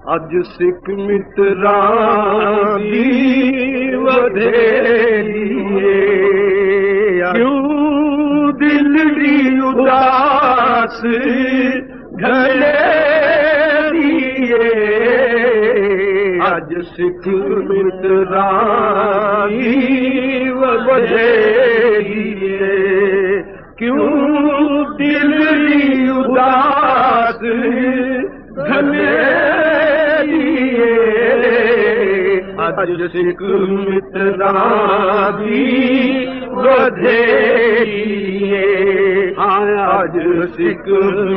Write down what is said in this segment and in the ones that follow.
اج سکھ متراں دی ودھیریے کیوں دل دی اداس گھلیریے اج سکھ متراں دی ودھیریے کیوں دل دی اداس گھلیریے اج سکھ متراں دی ودھیریے اج سکھ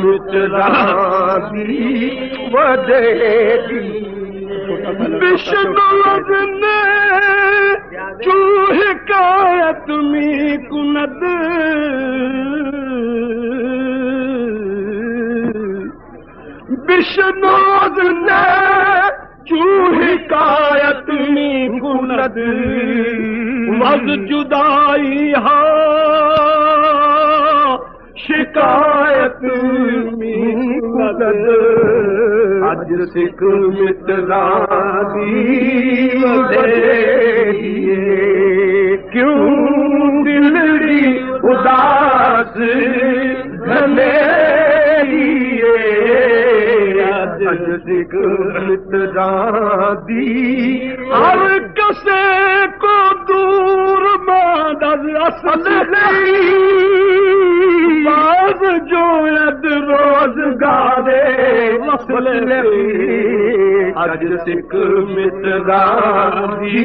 متراں دی ودھیریے بشنو نے چوہ کایت می کند بشنو نے چوہ کایت می کند وز جدائی ہا شکایت می کند اج سکھ متراں دی ودھیریے کیوں دل دی اداس گھلیریے اج سکھ متراں دی ہر کسے کو دور ماند اصل باز جوید روزگار مسئلے اج سکھ متراں دی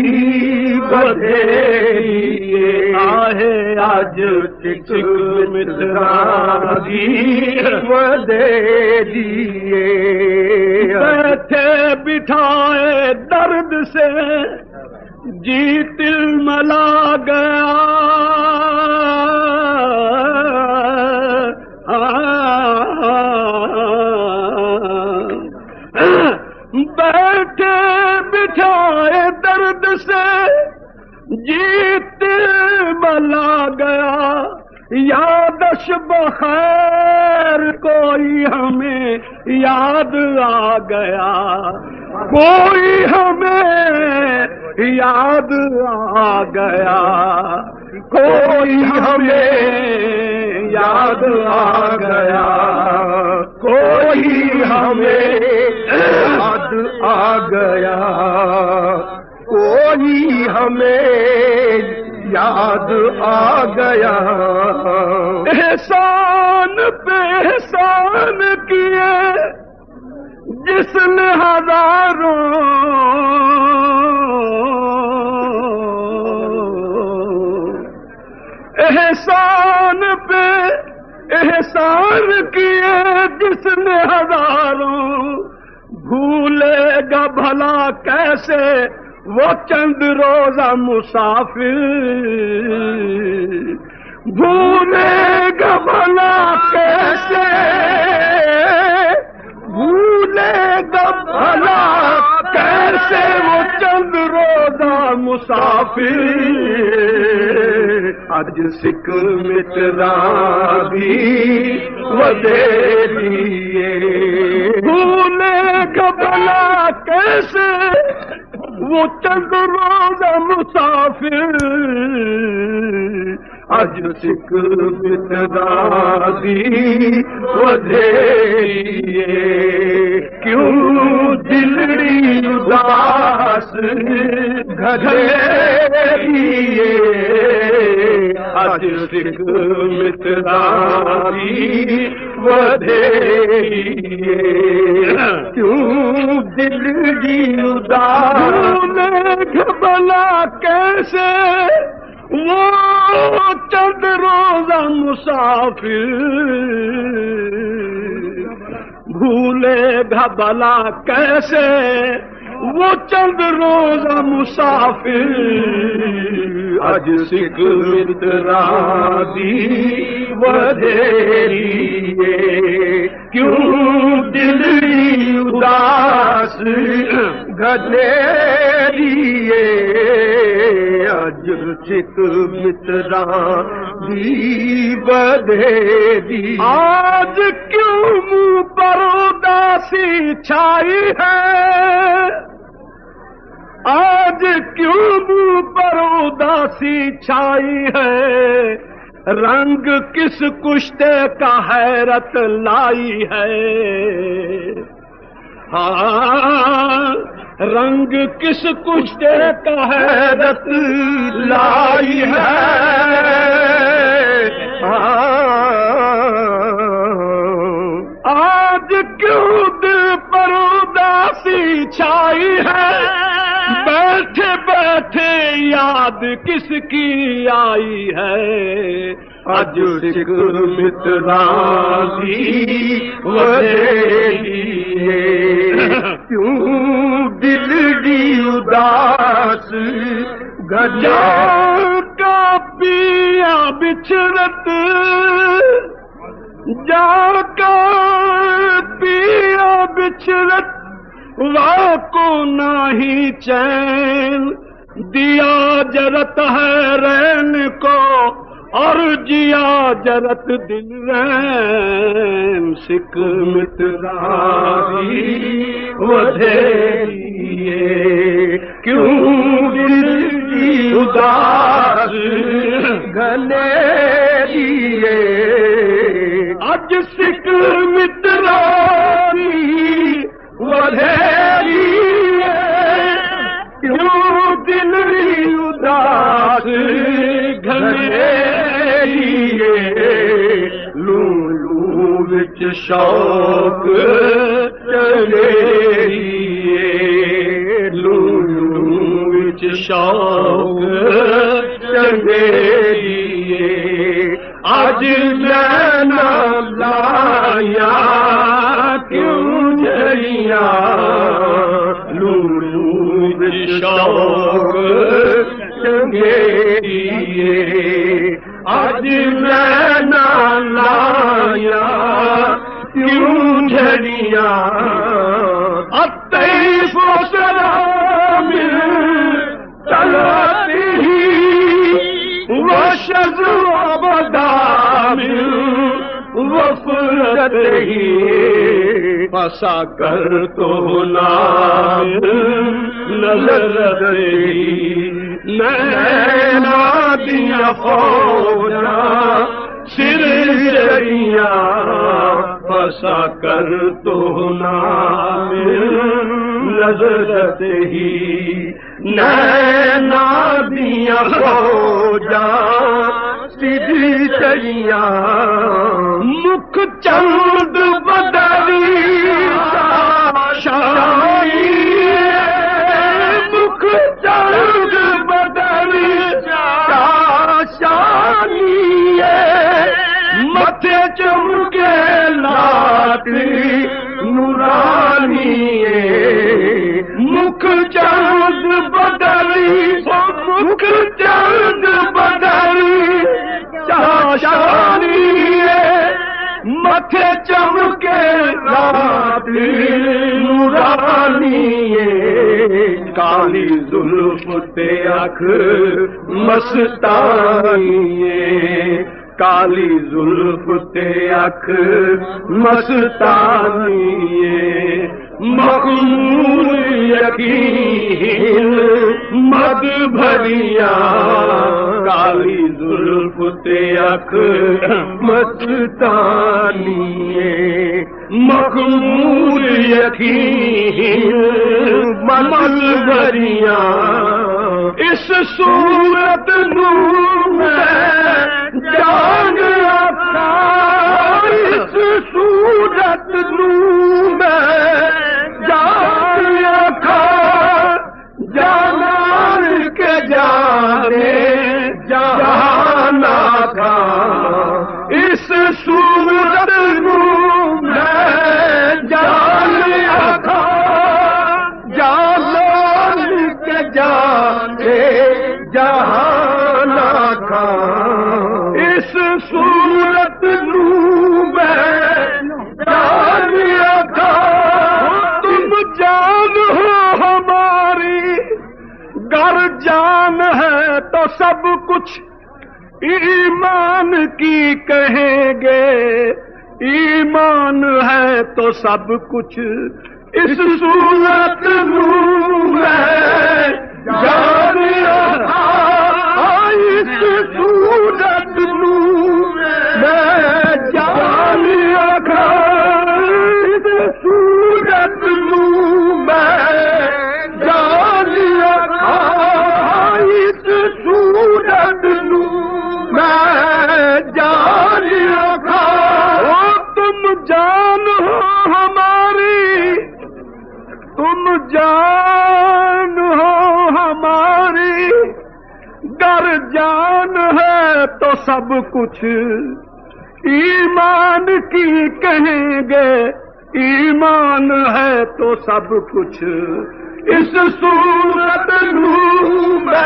ودھیریے آہے اج سکھ متراں دی ودھیریے بیٹھے بٹھائے درد سے جی تل ملا گیا بیٹھے بٹھائے درد سے جیت ملا گیا یادش بخیر کوئی ہمیں یاد آ گیا کوئی ہمیں یاد آ گیا کوئی ہمیں یاد آ گیا کوئی ہمیں یاد آ گیا کوئی ہمیں یاد آ گیا احسان پہ احسان کیے جس نے ہزاروں احسان پہ احسان کیے جس نے ہزاروں بھولے گا بھلا کیسے وہ چند روزہ مسافر بھولے گا بھلا کیسے بھولے گا بھلا کیسے وہ چند روزہ مسافر اج سکھ متراں دی ودھیریے بھولے گا بھلا کیسے وہ چند روزہ مسافر اج سکھ متراں دی ودھیریے کیوں دل دی اداس گھلیریے اج سکھ متراں دی ودھیریے کیوں دل دی اداس بھلا کیسے وہ چند روزہ مسافر بھولے گا بھلا کیسے وہ چند روزہ مسافر اج سکھ متراں دی ودھیریے کیوں دل اداس گھلیریے اج سکھ متراں دی بدھے دی آج کیوں منہ پر اداسی چھائی ہے آج کیوں منہ پر اداسی چھائی ہے رنگ کس کشتے کا حیرت لائی ہے ہاں رنگ کس کشتے کا حیرت لائی ہے آج کیوں دل پر اداسی چھائی ہے بیٹھے بیٹھے یاد کس کی آئی ہے اج سکھ متراں دی وڈیری کیوں دل دی اداس گجا کا پیا بچھڑت جا کا پیا بچھڑت وا کو نہیں چین دیا جرت ہے رین کو اور جیا جرت دل رین سکھ متراں دی وڈیری کیوں دل دی اداس گھنیری اج سکھ متراں دی وڈیری کیوں دل دی اداس گھنیری لولو وچ شوق چلیری لولو وچ شوق چلیری اج لینا لایا کیوں جڑیاں لولو وچ شوق چلیری اج لینا لایا کیوں جھڑیاں الطیف و سلام طلعته وشذ وبدام وفرته فسكرت نام نظرته نینا دیا فوجا سر جڑیاں پسا کر تو نام نظرت ہی نینا دیا فوجا سر جڑیاں مکھ چند بدری شائی مکھ چند بدری شانی متھے چمکے لاٹھی نورانی مکھ چند بدری مکھ چند بدری شانی متھے چمکے لاٹھی نورانی کالی زلف تے اکھ مستانی کالی زلف تے اکھ مستانی مخمور یقین مد بھریاں کالی زلف تے اکھ مستانی مخمور یقین مد بھریاں اس صورت نو میں جان رکھا اس صورت نو میں جان رکھا جانان کے جانے جانا تھا اس صورت نو میں جان رکھا جانان کے جانے جہانا تھا اس صورت نو میں جان رکھا تم جان ہو ہماری گر جان ہے تو ایمان کی کہیں گے ایمان ہے تو سب کچھ اس صورت میں جان رکھا اس صورت میں جان رکھا اس صورت میں جان رکھا اس صورت میں جان رکھا تم جان ہو ہماری تم جان ہو ہماری گر جان ہے تو سب کچھ ایمان کی کہیں گے ایمان ہے تو سب کچھ اس صورت میں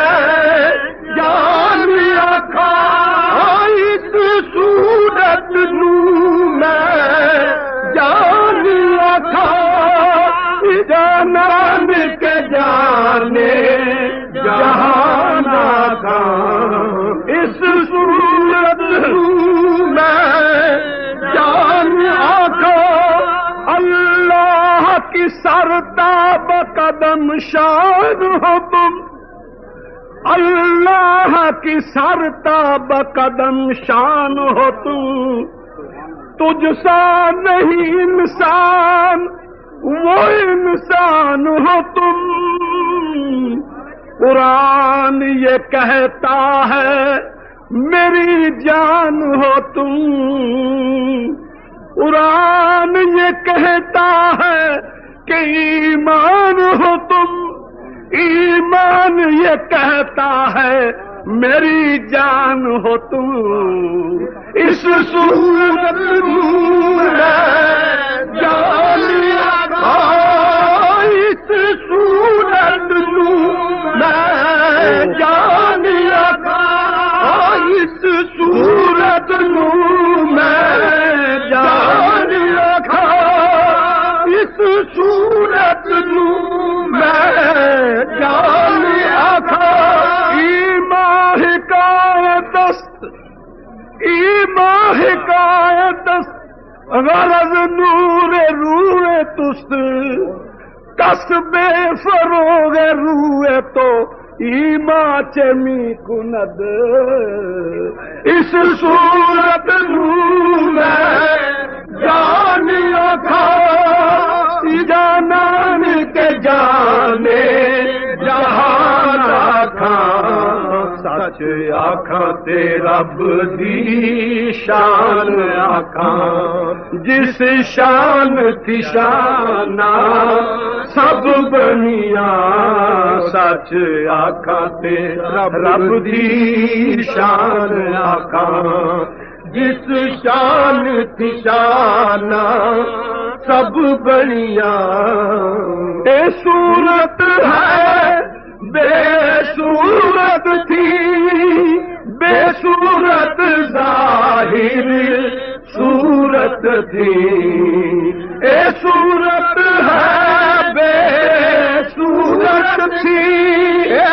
جان رکھا اس صورت میں جان رکھا جانان کے جانے جہان کا اس صورت میں جان رکھا اللہ کی سرتاب قدم شان ہو تم اللہ کی سرتاب قدم شان ہو تم تجھ سا نہیں انسان وہ انسان ہو تم قرآن یہ کہتا ہے میری جان ہو تم قرآن یہ کہتا ہے کہ ایمان ہو تم ایمان یہ کہتا ہے میری جان ہو تم اس صورت میں جان رکھا اس صورت میں جان رکھا اس صورت میں جان رکھا اس صورت میں جان رکھا ایمان کا دست غرض نور روئے تست کسب فروغ روئے تو ایما چمی کند اس صورت میں جان رکھا جانان کے جانے جہان رکھا سچ آکھاں تے رب دی شان آکھاں جس شان تھی شانہ سب بنیا سچ آکھاں تے رب دی شان آکھاں جس شان تھی شانہ سب بنیا اے صورت ہے بے صورت تھی بے صورت ظاہر صورت تھی اے صورت ہے بے صورت تھی اے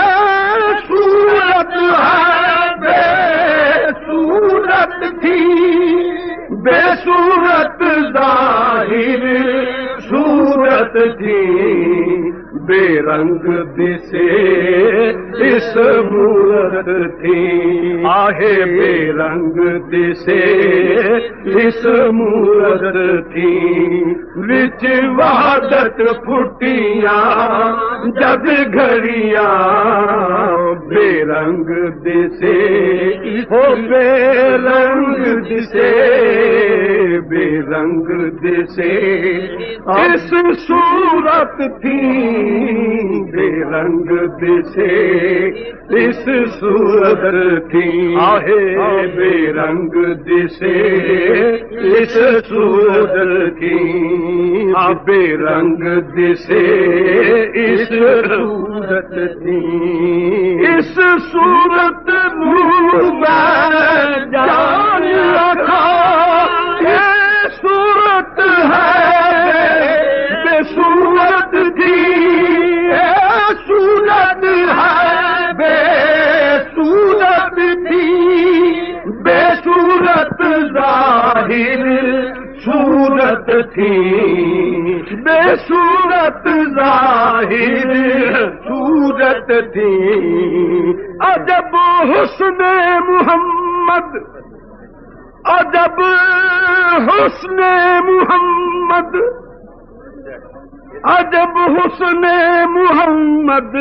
صورت ہے بے صورت تھی بے صورت ظاہر صورت تھی بے رنگ دسے اس مورت تھی آہے بے رنگ دسے اس مورت تھی وچ وحدت پھٹیاں جگ گھڑیاں بے رنگ دسے ہو بے رنگ دسے بے رنگ دسے اس صورت تھی بے رنگ دسے اس صورت تھی آہے بے رنگ دسے اس صورت تھی بے رنگ دسے اس صورت تھی اس صورت میں جان رکھا یہ صورت ہے بے صورت تھی صورت ہے بے صورت تھی تھی بے صورت ظاہر صورت تھی عجب حسن محمد عجب حسن محمد عجب حسن محمد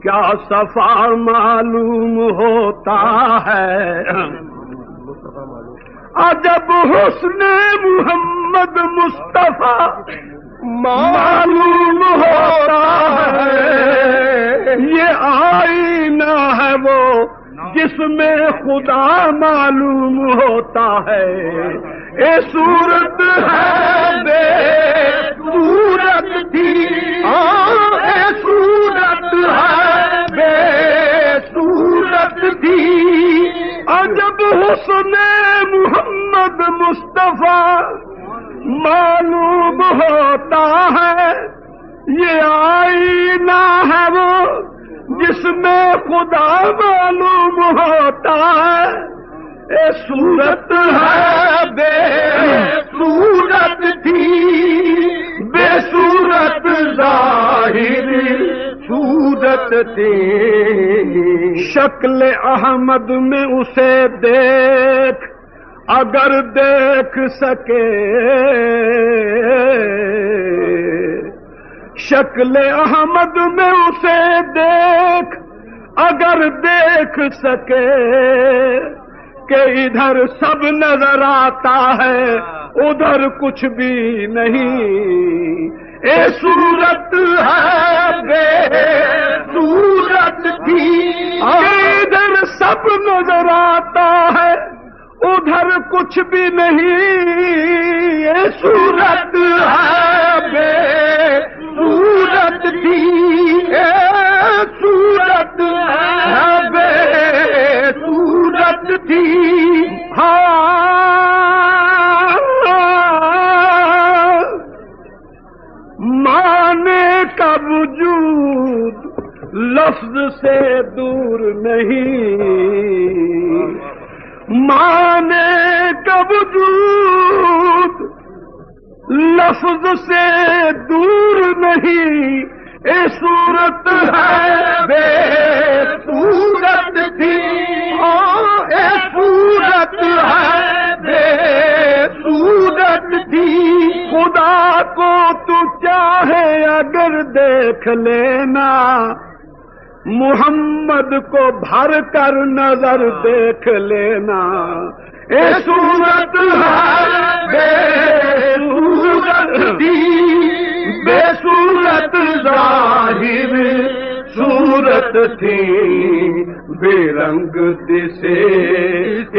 کیا صفا معلوم ہوتا ہے عجب حسن محمد مصطفیٰ معلوم ہوتا ہے یہ آئینہ ہے وہ جس میں خدا معلوم ہوتا ہے اے صورت ہے بے صورت تھی اے صورت ہے بے صورت تھی عجب حسن محمد مصطفیٰ معلوم ہوتا ہے یہ آئینہ ہے وہ جس میں خدا معلوم ہوتا ہے اے صورت ہے بے صورت تھی بے صورت ظاہر صورت تھی شکل احمد میں اسے دیکھ اگر دیکھ سکے شکل احمد میں اسے دیکھ اگر دیکھ سکے کہ ادھر سب نظر آتا ہے ادھر کچھ بھی نہیں اے صورت ہے بے صورت تھی ادھر سب نظر آتا ہے ادھر کچھ بھی نہیں اے صورت ہے بے صورت تھی اے صورت ہے بے صورت تھی مانے کا وجود لفظ سے دور نہیں مانے کا وجود لفظ سے دور نہیں اے صورت ہے بے صورت تھی اے صورت ہے بے صورت تھی خدا کو تو چاہے اگر دیکھ لینا محمد کو بھر کر نظر دیکھ لینا اے صورت ہے بے صورت تھی بے صورت ظاہر صورت تھی بے رنگ دسے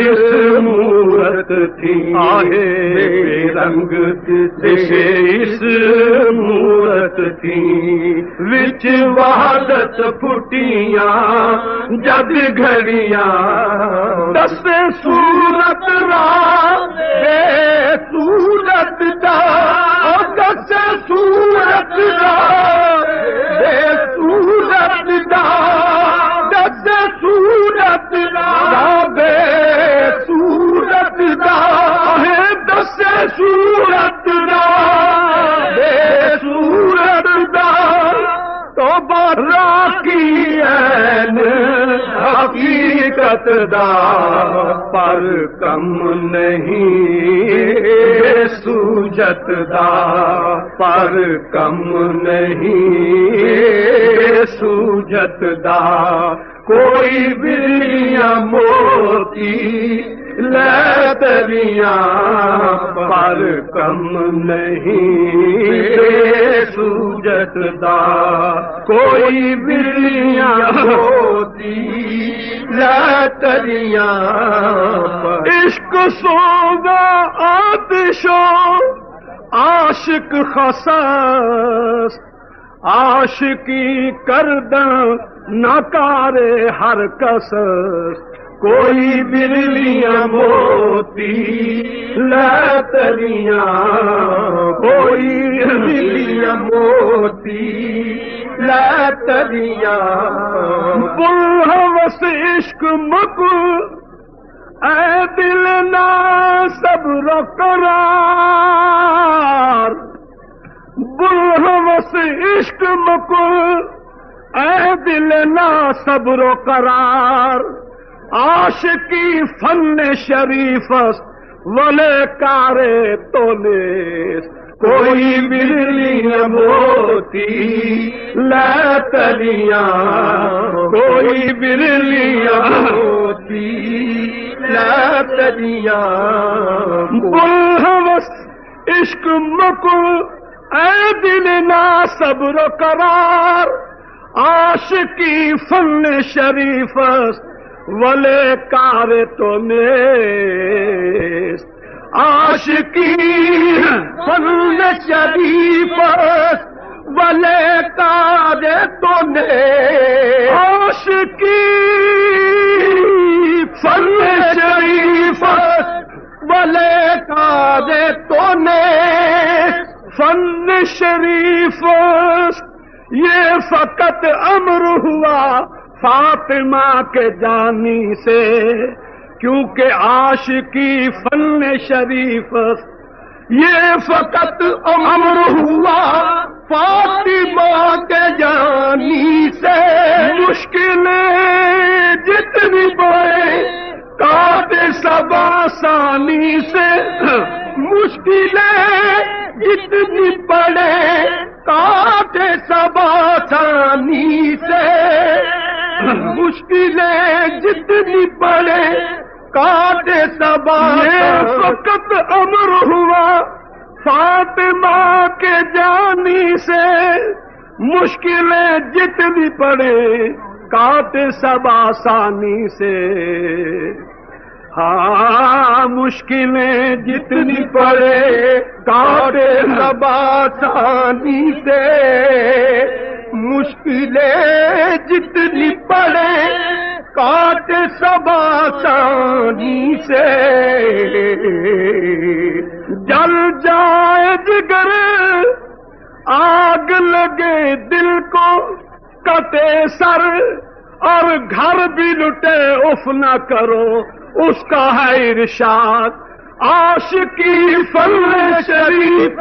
اس مورت تھی بے رنگ دسے اس مورت تھی وچ وحدت پھٹیاں جد گھڑیاں دس صورت را بے صورت دا دس صورت دا بے صورت دا دس صورت دا بے صورت دا دس صورت دا بے صورت دا تو برا کی این حقیقت دا پر کم نہیں سوجت دا پر کم نہیں سوجت دا کوئی بلیاں موتی لتریاں پر کم نہیں سوجت دا کوئی بلیاں موتی لتریاں عشق سوگا آتشو عاشق خساس عاشقی کردن نکارے ہر کسس کوئی برلیاں موتی لتریاں کوئی برلیاں موتی لتریاں بلحوث عشق مکو اے دل نہ صبر و قرار بلحوث عشق مکل اے دل نا صبر و قرار عاشقی فن شریف است ولے کارے تو نیست کوئی برلی موتی لاتریاں کوئی برلی موتی لاتریاں بلحوث عشق مکل اے دل نا صبر و قرار عاشقی فن شریف است ولے کار تو نیست عاشقی فن شریف است ولے کار تو نیست عاشقی فن شریف است ولے کار تو نیست فن شریف است یہ فقط امر ہوا فاطمہ کے جانی سے کیونکہ عاشقی فن شریف است یہ فقط امر ہوا فاطمہ کے جانی سے مشکلیں جتنی بڑھے کاٹے سب آسانی سے مشکلیں جتنی پڑے کاٹے سب آسانی سے مشکلیں جتنی پڑے کاٹے سب آسانی فقط امر ہوا فاطمہ کے جانی سے مشکلیں جتنی پڑے کاٹے سب آسانی سے ہاں مشکلیں جتنی پڑے کاٹے سب آسانی سے مشکلیں جتنی پڑے کاٹے سب آسانی سے جل جائے جگر آگ لگے دل کو کٹے سر اور گھر بھی لٹے اف نہ کرو اس کا ہے ارشاد عاشقی فن شریف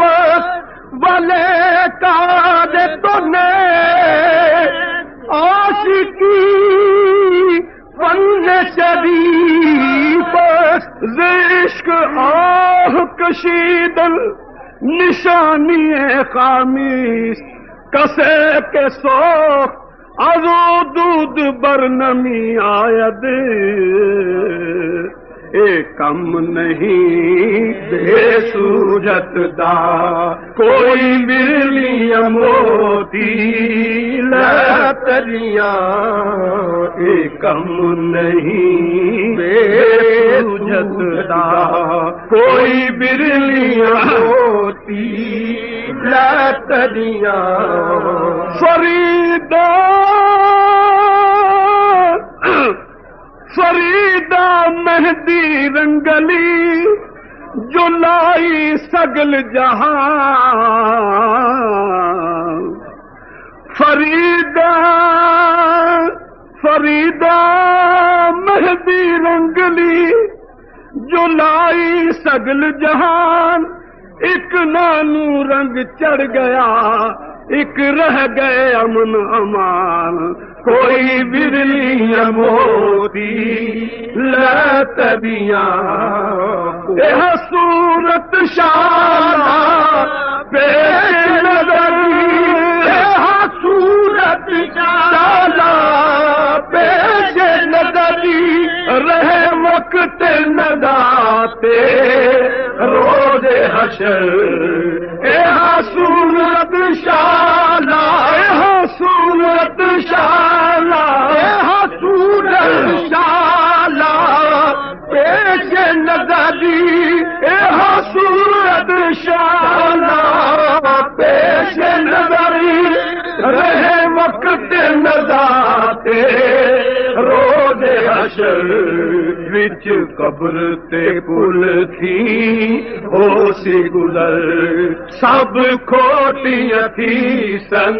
ولے کار تو نیست عاشقی فن شریف عشق آہ کشیدن نشانی خامیس کسے کے سوخ ازو دودھ برنمی آید اے کم نہیں بے سوجت دا کوئی برلی موتی لاتریاں اے کم نہیں بے سوجت دا کوئی برلی موتی لاتریاں فریدا فریدا مہندی رنگلی جو لائی سگل جہاں فریدا فریدا مہندی رنگلی جو لائی سگل جہان ایک نانو رنگ چڑھ گیا ایک رہ گئے امن امان کوئی برلی موتی لاتریاں یہ صورت شالا پیش نظری یہ صورت شالا پیش نظری رہے وقت نداتے روز حشر یہ صورت شالا یہ صورت شالا یہ صورت شالا پیش نظری یہ صورت شالا پیش نظری رہے وقت نداتے روز حشر وچ قبر تے پل تھی ہو سی گزر سب کھوٹیاں تھی سن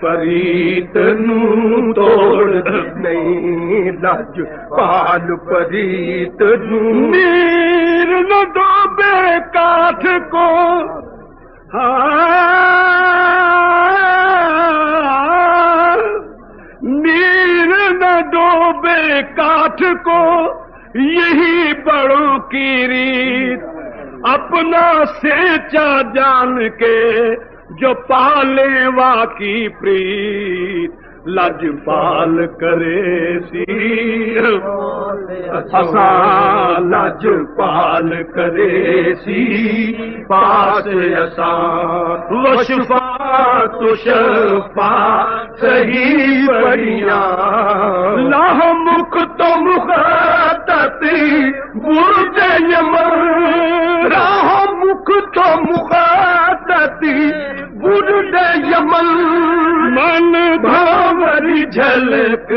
پریت نو توڑ نہیں، لجپال پریت نو میر نہ ڈوبے کاٹھ کو، میر نہ ڈوبے کاٹھ کو، یہی بڑوں کی ریت، اپنا سینچا جان کے جو پالے واقعی پریت، لجپال کرے سی اساں، لجپال کرے سی پاس اساں، وشفا تو شفا صحیح بڑیاں، لاہ مکھ تو مخاطت برج یمن، راہ مکھ تو مخاطت برج یمن، من بھاوری جھلک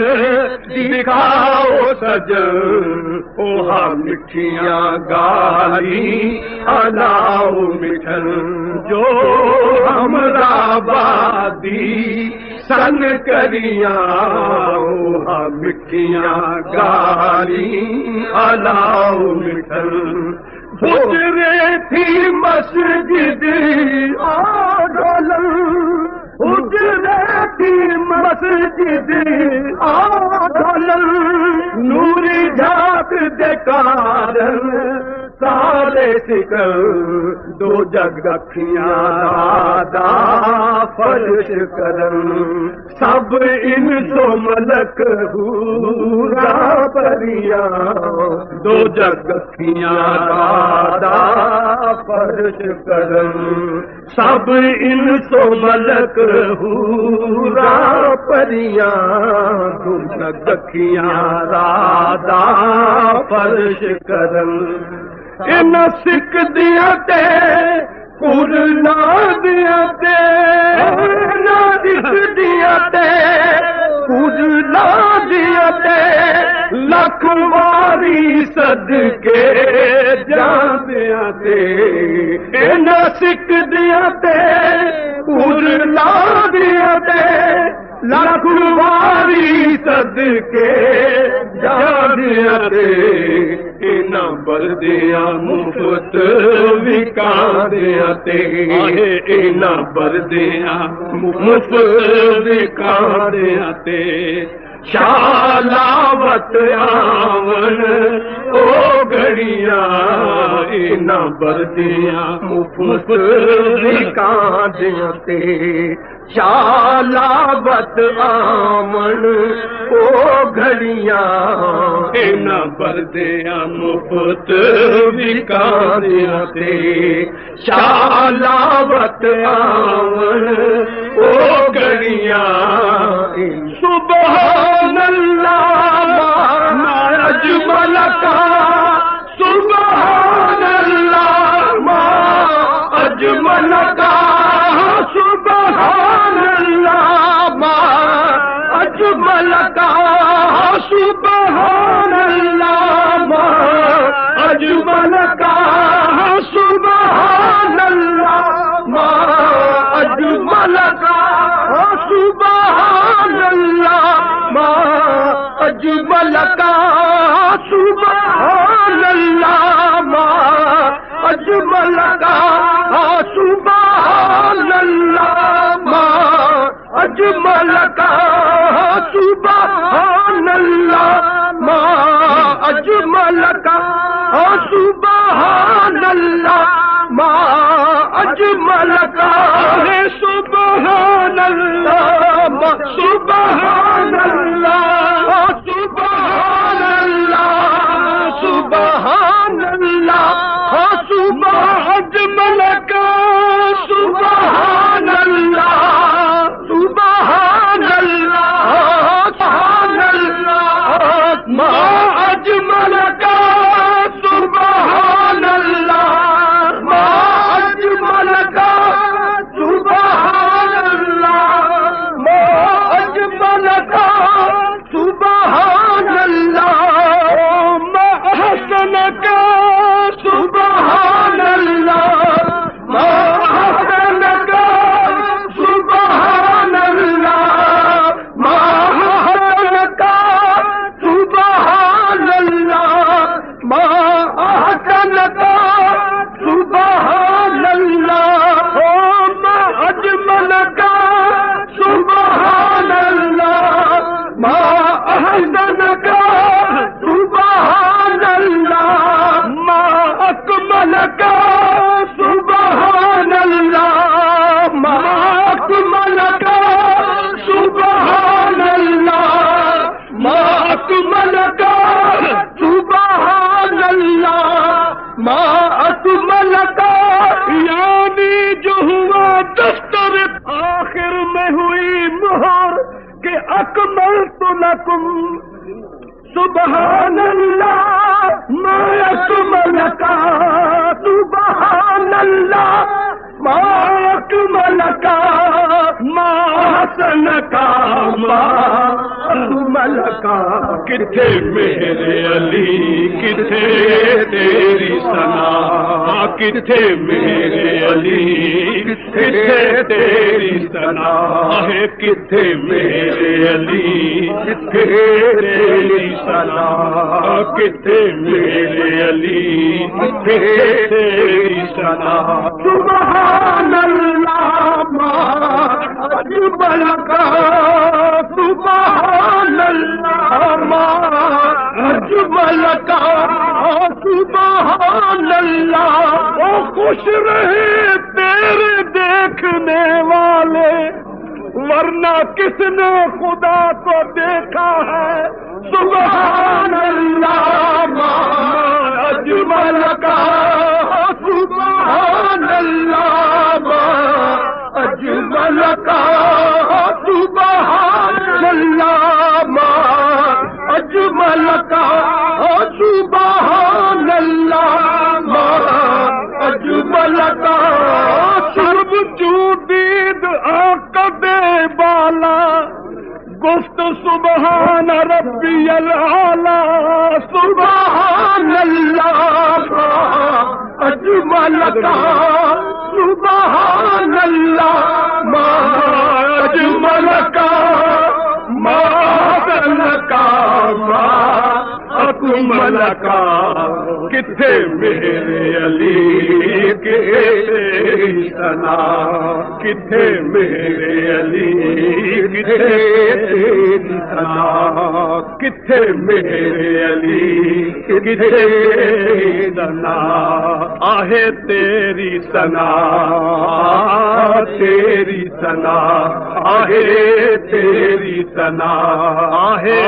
دکھاؤ سجن، اوہا مٹھیاں گالی الاؤ مٹھن، جو ہمرا بادی سن کریاں، اوہا مٹھیاں گالی الاؤ مٹھن، گزرے تھی مسجد آڈولن، گزرے تھی مسجد آڈولن، نوری جھاگ دے کارن سارے سکل، دو جگ رکھیاں دادا فرش کرن، سب انس و ملک حورا پریاں، دو جگ رکھیاں دادا فرش کرن، سب انس و ملک حورا پریاں، دو جگ رکھیاں دادا فرش کرن، ان سکھ دیا تے قرنا دیا تے، نہ سکھ دیا تے قرنا دیا تے، لکھ واری صدقے جان دیا تے، ان سکھ دیا تے قرنا دیا تے، لکھ واری صدقے جان دیا تے، اینا بردیاں مفت وکا دیا تے، اینا بردیاں مفت وکا دیا تے، شالاوت آون او گھڑیاں، اینا بردیاں مفت وکا دیا تے، شالاوت آمن او گھڑیاں، اینا بردیاں مفت وکا دیا تے، شالاوت آمن او گھڑیاں، سبحان اللہ ما اجمل کا، سبحان اللہ ما اجمل کا، سبحان اللہ ما اجمل کا، سبحان اللہ ما اجمل کا، سبحان اللہ ما اجمل کا، سبحان اللہ ما اجمل کا، سبحان اللہ ما اجمل کا، سبحان اللہ ما اجمل کا، سبحان اللہ ما اجمل کا، سبحان اللہ ما اجمل کا، سبحان اللہ ما، سبحان اللہ، سبحان اللہ، سبحان اللہ، اجمل کا، سبحان اللہ، سبحان اللہ، سبحان اللہ ما اجمل کا، سبحان اللہ ما اجمل کا، سبحان اللہ ما اجمل کا، سبحان اللہ ما احسن کا، سبحان اللہ ما احسن کا، سبحان ما اکمل کا، یعنی جو ہوا دفتر آخر میں ہوئی مہر کہ اکملت لکم، سبحان اللہ ما اکمل کا، سبحان اللہ ما اکمل کا، ما حسن کا، ما اکمل کا۔ کتھے میرے علی کتھے تیری ثنا، کتھے میرے علی کتھے تیری ثنا، کتھے میرے علی کتھے تیری ثنا، کتھے میرے علی کتھے تیری ثنا۔ سبحان اللہ ما اجمل کا، سبحان اللہ ما اجمل کا، سبحان اللہ۔ وہ خوش رہے تیرے دیکھنے والے، ورنہ کس نے خدا کو دیکھا ہے؟ سبحان اللہ ما اجمل کا، سبحان اللہ ما اجمل کا، سبحان اللہ ما اجمل کا، سبحان اللہ ما اجمل کا۔ سرب چودید عقد بالا، گفت سبحان ربی العالی، سبحان اللہ ما اجمل کا، سبحان اللہ ما اجمل کا، ما احسن کا، ما اکمل کا۔ کتھے میرے علی کتھے تیری ثنا، کتھے میرے علی کتھے تیری ثنا، کتھے میرے علی کتھے تیری ثنا، آہے تیری ثنا، تیری ثنا، آہے تیری ثنا، آہے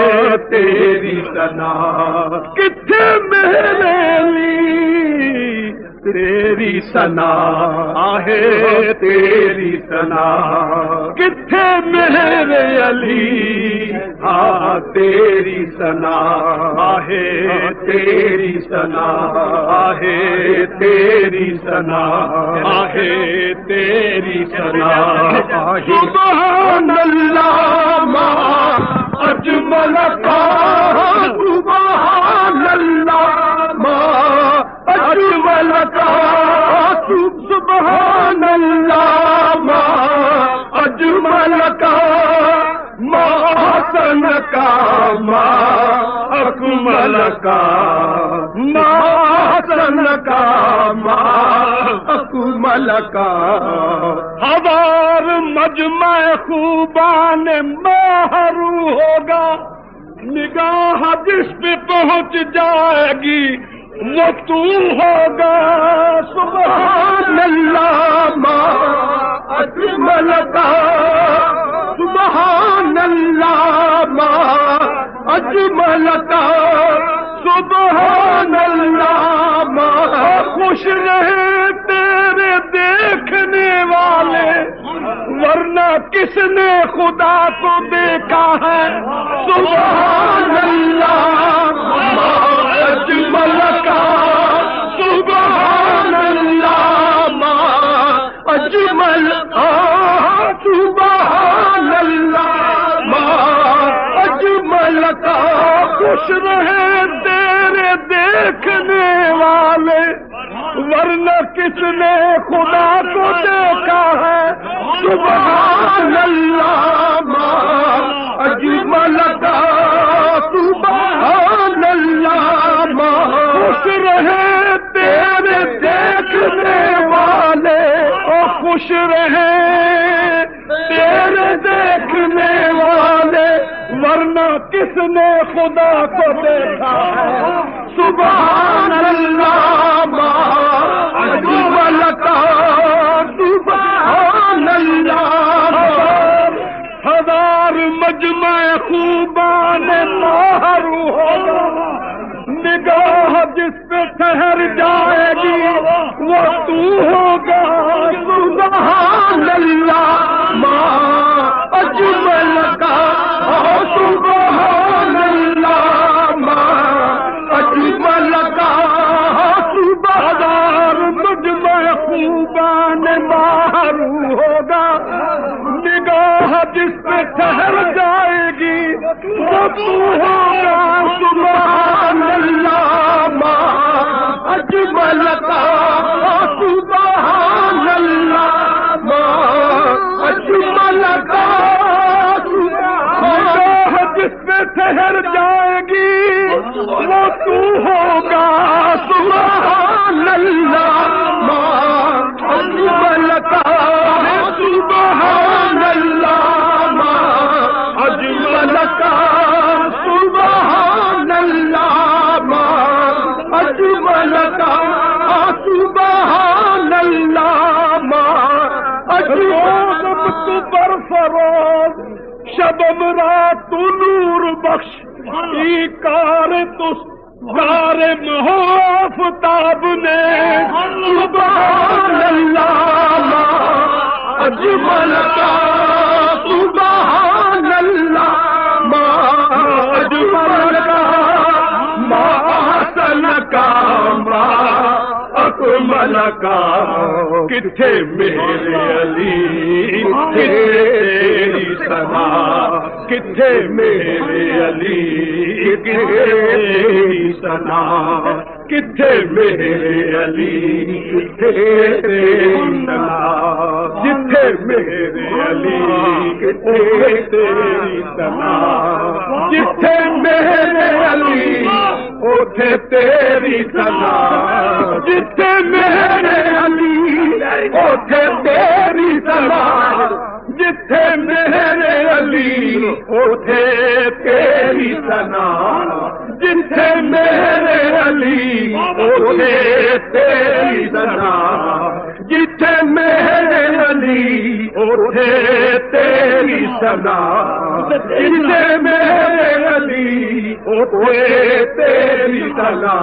تیری ثنا۔ کتھے میرے علی تیری ثنا، آہے تیری ثنا، کتھے میرے علی ہاں تیری ثنا، آہے تیری ثنا، آہے تیری ثنا، آہے تیری ثنا۔ سبحان اللہ ما اجمل کا، سبحان اللہ ما اجمل کا، سبحان اللہ ما اجمل کا، ما حسن کا، ما اکمل کا، ما حسن کا، ما اکمل کا۔ ہزار مجمع خوبان ماہرو ہوگا، نگاہ جس پہ پہنچ جائے گی وہ تو ہوگا۔ سبحان اللہ ما اجمل کا، سبحان اللہ ما اجمل کا، سبحان اللہ ما۔ خوش رہے تیرے دیکھنے والے، ورنہ کس نے خدا کو دیکھا ہے؟ سبحان اللہ ما اجمل کا، سبحان اللہ ما اجمل، سبحان اللہ ما اجمل کا۔ خوش رہے تیرے دیکھنے والے، ورنہ کس نے خدا کو دیکھا ہے؟ سبحان اللہ ما اجمل کا، سبحان اللہ ما۔ خوش رہے تیرے دیکھنے والے، او خوش رہے تیرے دیکھنے والے، ورنہ کس نے خدا کو دیکھا ہے؟ سبحان اللہ ما اجمل کا، سبحان اللہ۔ ہزار مجمع خوبان ماہرو ہوگا، نگاہ جس پہ ٹھہر جائے گی وہ تو ہوگا سبحان اللہ ماں اجمل کا سبحان اللہ ماں اجمل کا ہزار مجھ میں خوبان مارو ہوگا نگاہ جس پہ ٹھہر جائے گی وہ تو ہوگا سبحان اللہ ماں اجمل کا سبحان اللہ ماں اجمل کا نگاہ جس پہ ٹھہر جائے گی وہ تو ہوگا سبحان اللہ ماں اجمل کا سبحان اللہ ماں اجمل کا سبحان اللہ ماں اجمل کا سبحان اللہ ماں اجمل تو برفروز شبم رات نور بخش ای کار تو کار محافتاب نے سبحان اللہ ماں اجمل کا سبحان اللہ ماں اجمل کا ماں حسن کا ماں اکمل کا کتھے میرے علی کتھے تیری ثنا کتھے میرے علی کتھے تیری ثنا کتھے میرے علی کتھے تیری ثنا جتھے میرے علی کتھے تیری ثنا جتھے میرے علی اوتھے تیری ثنا جتھے میرے علی اوتھے تیری ثنا جتھے میرے علی اوتھے تیری ثنا جتھے میرے علی اوتھے تیری ثنا جتھے میرے علی اوتھے تیری ثنا جتھے میرے علی اوتھے تیری ثنا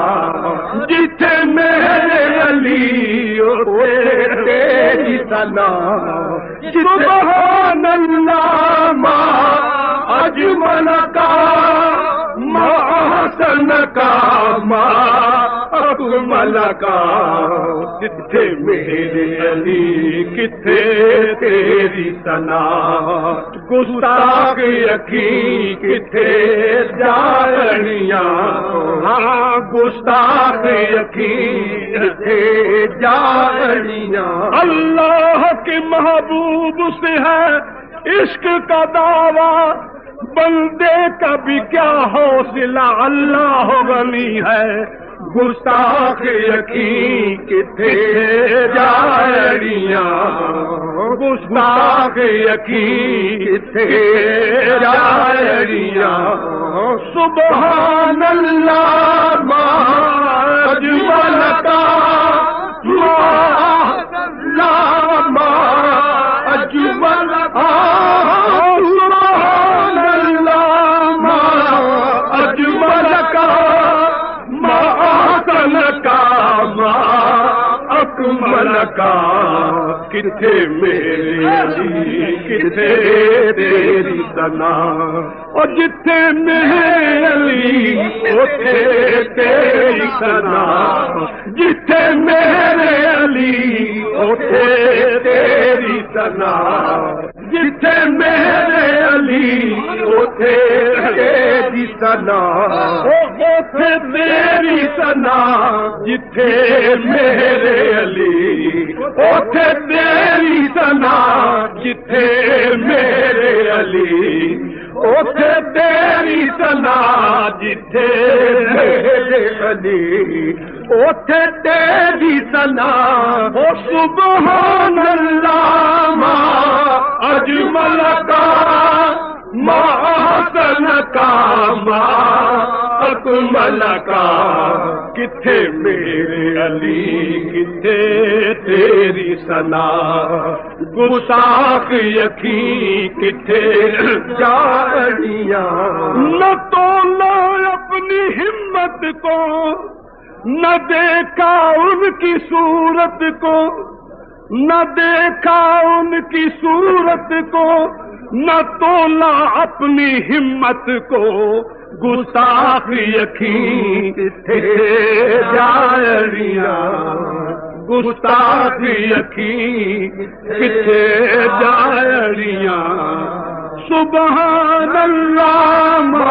جتھے میرے علی اوتھے تیری ثنا سبحان اللہ ماں اجمل کا ماں حسن کا ماں اکمل کا کتھے میرے علی کتھے تیری ثنا گستاخ یقین کتھے جارنیاں ہاں گستاخ یقین کتھے جارنیاں اللہ کے محبوب سے ہے عشق کا دعویٰ بندے کا بھی کیا حوصلہ اللہ غنی ہے گستاخ یقین کتھے جاڑیاں گستاخ یقین کتھے جاڑیاں سبحان اللہ ماں اجمل کا ماں اجمل سبحان اللہ ماں اجمل کا اکمل کا کتھے میرے علی کتھے تیری ثنا اور جتھے میرے علی اوتھے تیری ثنا جتھے میرے علی اوتھے تیری ثنا جتھے میرے علی اوتھے تیری ثنا اوتھے تیری ثنا جتھے میرے علی اوتھے تیری ثنا جتھے میرے علی اوتھے تیری ثنا جتھے میرے علی اوتھے تیری ثنا او سبحان اللہ ماں اجمل کا ماں حسن کا ماں اکمل کا کتھے میرے علی کتھے تیری ثنا گستاخ یقین کتھے جاڑیاں نہ تولا اپنی ہمت کو نہ دیکھا ان کی صورت کو، نہ دیکھا ان کی صورت کو، نہ تولا اپنی ہمت کو، گستاخ یقین تھے جاریاں، گستاخ یقین کتھے جاریاں، سبحان اللہ ما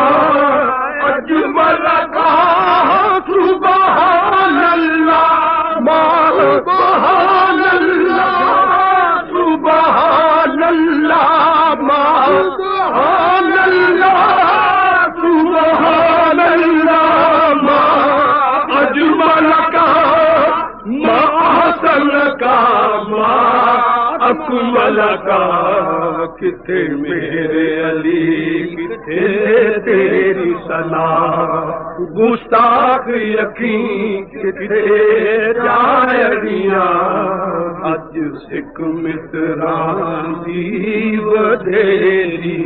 اجمل کا، سبحان اللہ ما، سبحان اللہ، سبحان اللہ ما، سبحان اللہ، سبحان اللہ ما اجمل کا، ما احسن کا، ما اکمل کا، کتھے میرے علی کتھے تیری ثنا، گستاخ یقین کتھے جاریاں، اج سکھ متران دی ودھیری